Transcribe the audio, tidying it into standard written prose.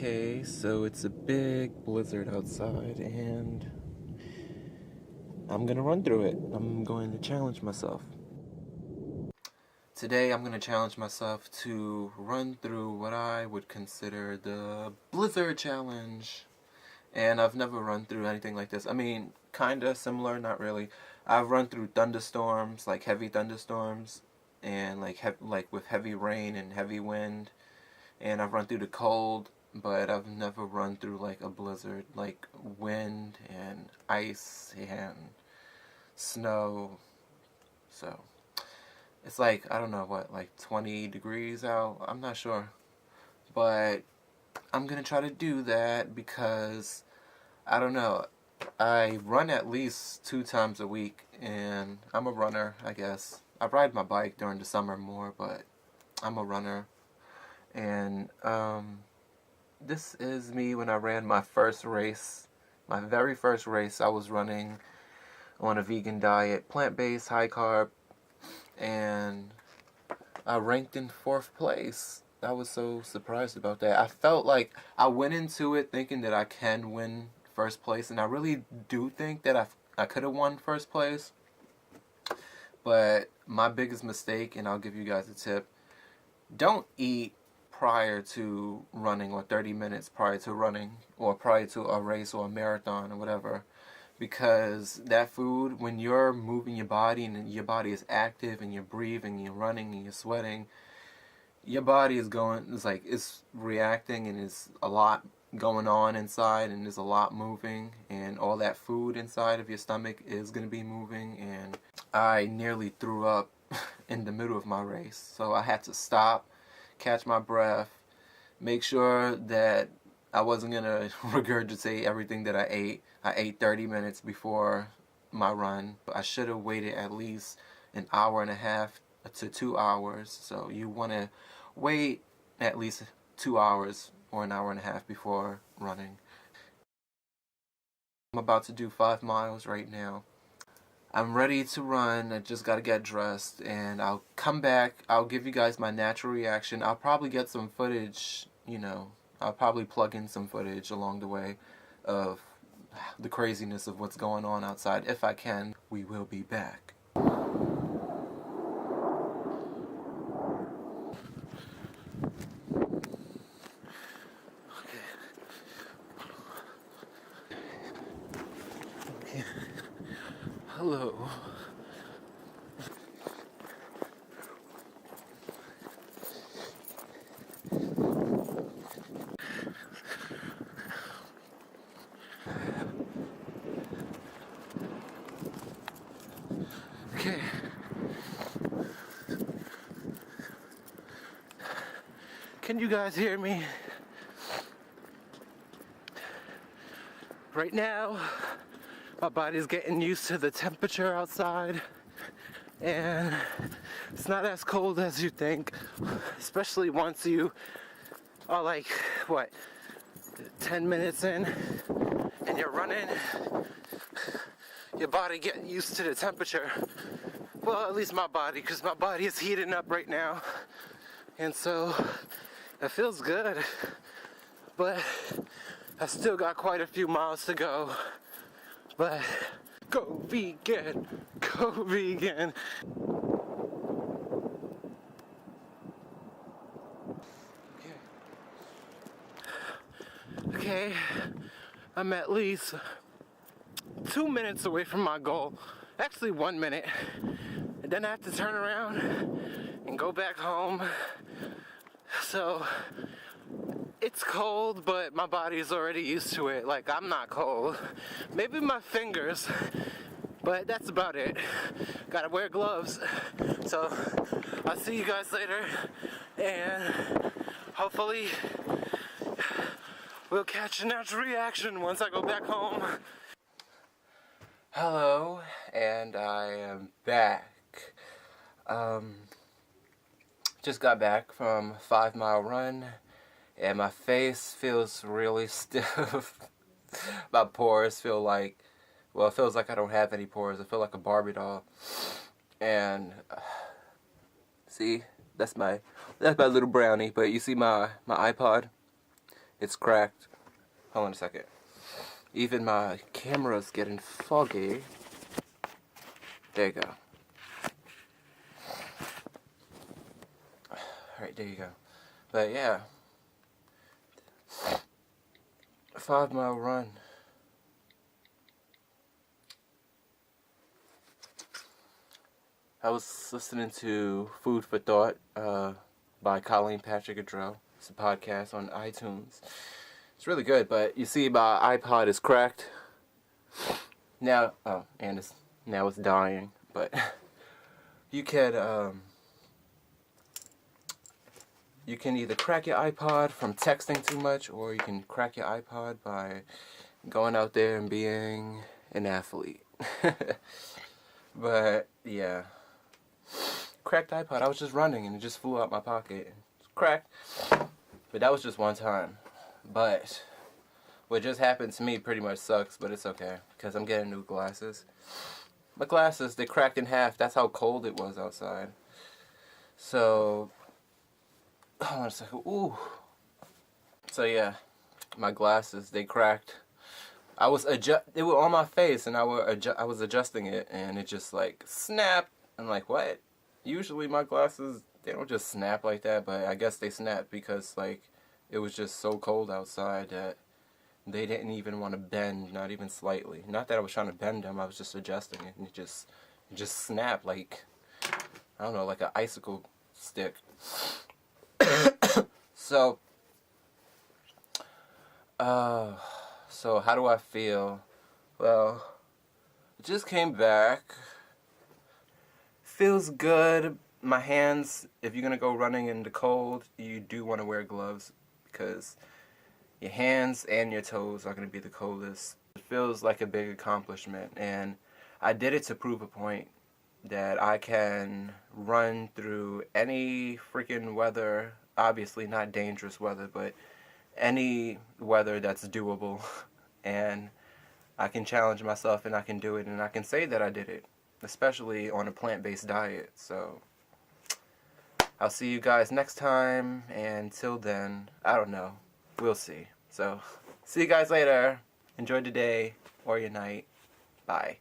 Okay, so it's a big blizzard outside and I'm gonna run through it. I'm going to challenge myself. Today I'm gonna challenge myself to run through what I would consider the blizzard challenge. And I've never run through anything like this. I mean, kinda similar, not really. I've run through thunderstorms, like heavy thunderstorms, and like with heavy rain and heavy wind. And I've run through the cold, but I've never run through like a blizzard, like wind and ice and snow. So it's like, I don't know what, like 20 degrees out. I'm not sure, but I'm gonna try to do that because I don't know, I run at least 2 times a week, and I'm a runner, I guess. I ride my bike during the summer more, but I'm a runner. And this is me when I ran my first race. My very first race, I was running on a vegan diet, plant-based, high carb, and I ranked in 4th place. I was so surprised about that. I felt like I went into it thinking that I can win 1st place, and I really do think that I could have won 1st place. But my biggest mistake, and I'll give you guys a tip, don't eat prior to running, or 30 minutes prior to running, or prior to a race or a marathon or whatever, because that food, when you're moving your body and your body is active and you're breathing and you're running and you're sweating, your body is it's reacting, and there's a lot going on inside, and there's a lot moving, and all that food inside of your stomach is going to be moving. And I nearly threw up in the middle of my race, so I had to stop, catch my breath, make sure that I wasn't going to regurgitate everything that I ate. I ate 30 minutes before my run. I should have waited at least an hour and a half to 2 hours. So you want to wait at least 2 hours or an hour and a half before running. I'm about to do 5 miles right now. I'm ready to run. I just gotta get dressed, and I'll come back. I'll give you guys my natural reaction. I'll probably get some footage, I'll probably plug in some footage along the way of the craziness of what's going on outside. If I can, we will be back. Okay. Hello. Okay. Can you guys hear me? Right now, my body's getting used to the temperature outside, and it's not as cold as you think, especially once you are like, 10 minutes in, and you're running, your body getting used to the temperature. Well, at least my body, because my body is heating up right now, and so it feels good, but I still got quite a few miles to go. But go vegan, go vegan. Okay, I'm at least 2 minutes away from my goal. Actually 1 minute. And then I have to turn around and go back home. So it's cold, but my body's already used to it. Like, I'm not cold. Maybe my fingers, but that's about it. Gotta wear gloves. So I'll see you guys later, and hopefully we'll catch a natural reaction once I go back home. Hello, and I am back. Just got back from a 5-mile run, and my face feels really stiff. My pores feel like, well, it feels like I don't have any pores. I feel like a Barbie doll. And see, that's my little brownie. But you see my iPod? It's cracked. Hold on a second. Even my camera's getting foggy. There you go. Alright, there you go. But yeah. 5-mile run. I was listening to Food for Thought by Colleen Patrick-Goudreau. It's a podcast on iTunes. It's really good, but you see my iPod is cracked. Now, now it's dying, but you can either crack your iPod from texting too much, or you can crack your iPod by going out there and being an athlete. But yeah, cracked iPod. I was just running and it just flew out my pocket. It's cracked, but that was just one time. But what just happened to me pretty much sucks, but it's okay because I'm getting new glasses. My glasses, they cracked in half. That's how cold it was outside. So, hold on a second. Ooh. So yeah, my glasses, they cracked. They were on my face, and I was adjusting it, and it just like snapped. I'm like, what? Usually my glasses, they don't just snap like that, but I guess they snapped because like it was just so cold outside that they didn't even want to bend, not even slightly. Not that I was trying to bend them, I was just adjusting it, and it just snapped like, I don't know, like an icicle stick. So how do I feel? Well, I just came back. Feels good. My hands, if you're going to go running in the cold, you do want to wear gloves because your hands and your toes are going to be the coldest. It feels like a big accomplishment, and I did it to prove a point that I can run through any freaking weather, obviously not dangerous weather, but any weather that's doable, and I can challenge myself and I can do it, and I can say that I did it, especially on a plant-based diet. So I'll see you guys next time, and till then, I don't know, we'll see. So see you guys later. Enjoy the day or your night. Bye.